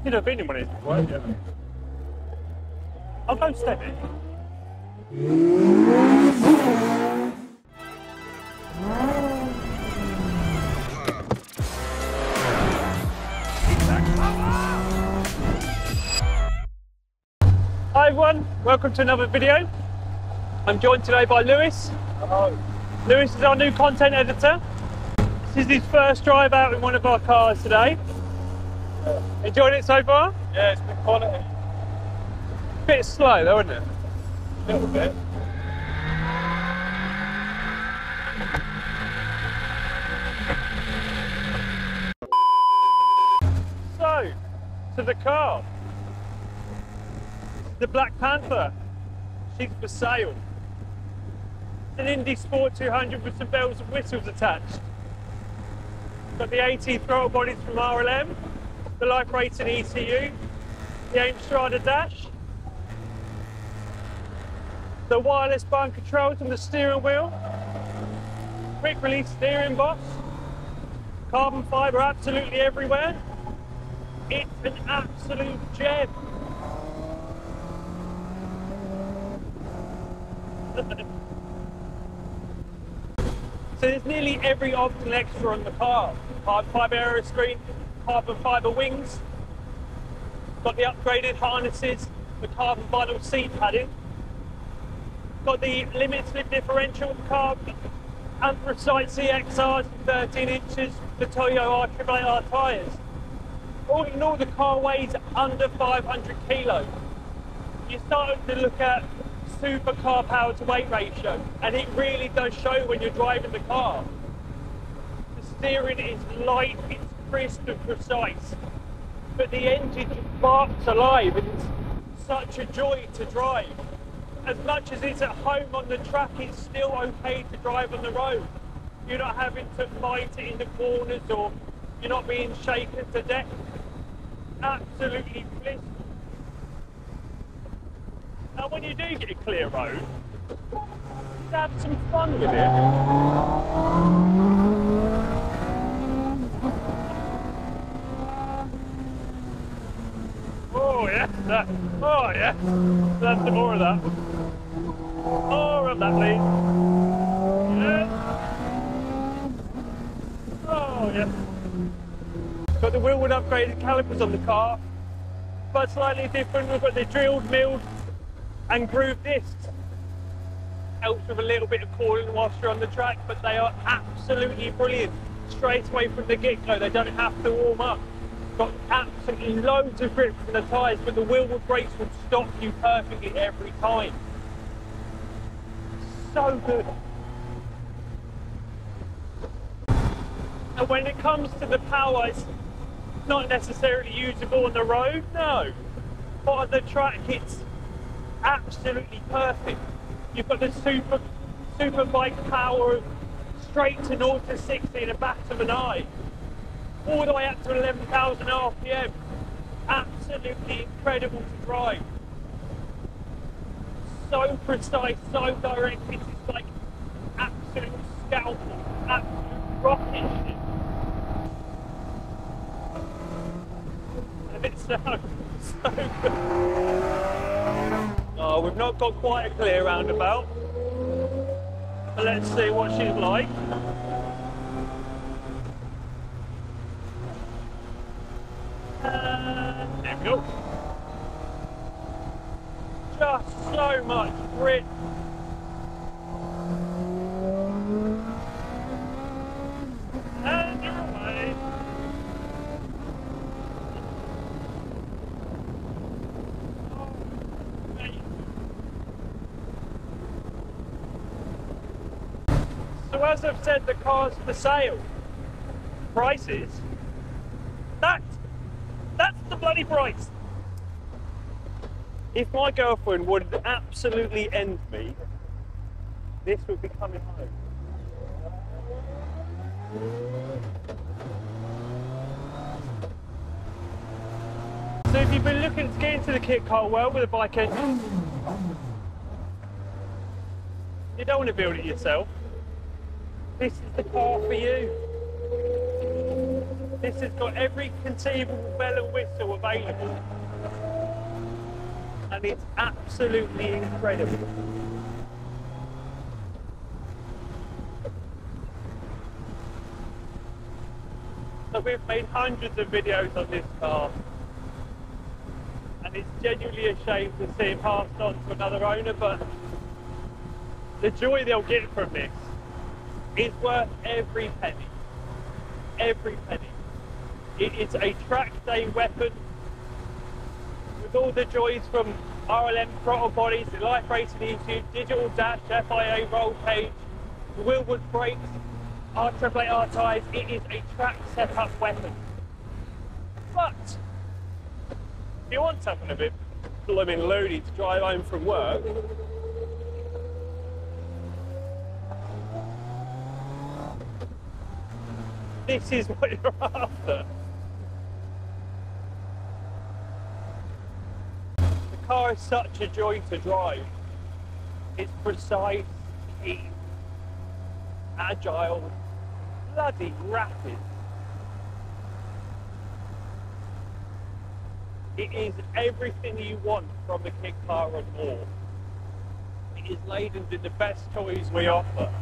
You know, I've been in one of these before, haven't you? I'll go steady. Hi everyone, welcome to another video. I'm joined today by Lewis. Hello. Lewis is our new content editor. This is his first drive out in one of our cars today. Enjoying it so far? Yeah, it's been quality. Bit slow though, isn't it? A little bit. So, to the car. The Black Panther. She's for sale. It's an Indy Sport 200 with some bells and whistles attached. Got the AT throttle bodies from RLM, the life rating ECU, the AIM Strada dash, the wireless button controls on the steering wheel, quick release steering box, carbon fibre absolutely everywhere. It's an absolute gem. So there's nearly every optional extra on the car. Carbon fibre aero screen, carbon fibre wings, got the upgraded harnesses, the carbon vinyl seat padding, got the limit slip differential carb, anthracite CXRs 13 inches, the Toyo R888R tyres. All in all, the car weighs under 500 kilos. You're starting to look at supercar power to weight ratio, and it really does show when you're driving the car. The steering is light, it's crisp and precise, but the engine just barks alive, and it's such a joy to drive. As much as it's at home on the track, it's still okay to drive on the road. You're not having to fight it in the corners, or you're not being shaken to death. Absolutely blissful. Now when you do get a clear road, have some fun with it. Oh yeah, oh yeah. Let's have some more of that. More of that, please. Yeah. Oh yeah. Got the Willwood upgraded calipers on the car, but slightly different. We've got the drilled, milled and groove discs. Helps with a little bit of cooling whilst you're on the track, but they are absolutely brilliant. Straight away from the get-go, they don't have to warm up. Got absolutely loads of grip from the tyres, but the Willwood brakes will stop you perfectly every time. So good. And when it comes to the power, it's not necessarily usable on the road, no. But on the track, it's absolutely perfect. You've got the super bike power of straight to 0 to 60 in a bat of an eye, all the way up to 11,000 RPM. Absolutely incredible to drive. So precise, so direct. It's like absolute scalpel, absolute rocket ship. And it's so good. Oh, we've not got quite a clear roundabout, but let's see what she's like. There we go. Just so much grit. And you're away. So as I've said, the car's for sale. Prices? That's the bloody price. If my girlfriend would absolutely end me, this would be coming home. So if you've been looking to get into the kit car world with a bike engine, you don't want to build it yourself, this is the car for you. This has got every conceivable bell and whistle available. And it's absolutely incredible. So we've made hundreds of videos on this car. And it's genuinely a shame to see it passed on to another owner, but the joy they'll get from this is worth every penny. Every penny. It is a track day weapon with all the joys from RLM throttle bodies, the light rated ECU, digital dash, FIA roll cage, the Willwood brakes, R888R tyres. It is a track setup weapon. But if you want something a bit blooming loony to drive home from work, this is what you're after. The car is such a joy to drive. It's precise, keen, agile, bloody rapid. It is everything you want from a kit car and more. It is laden with the best toys we offer.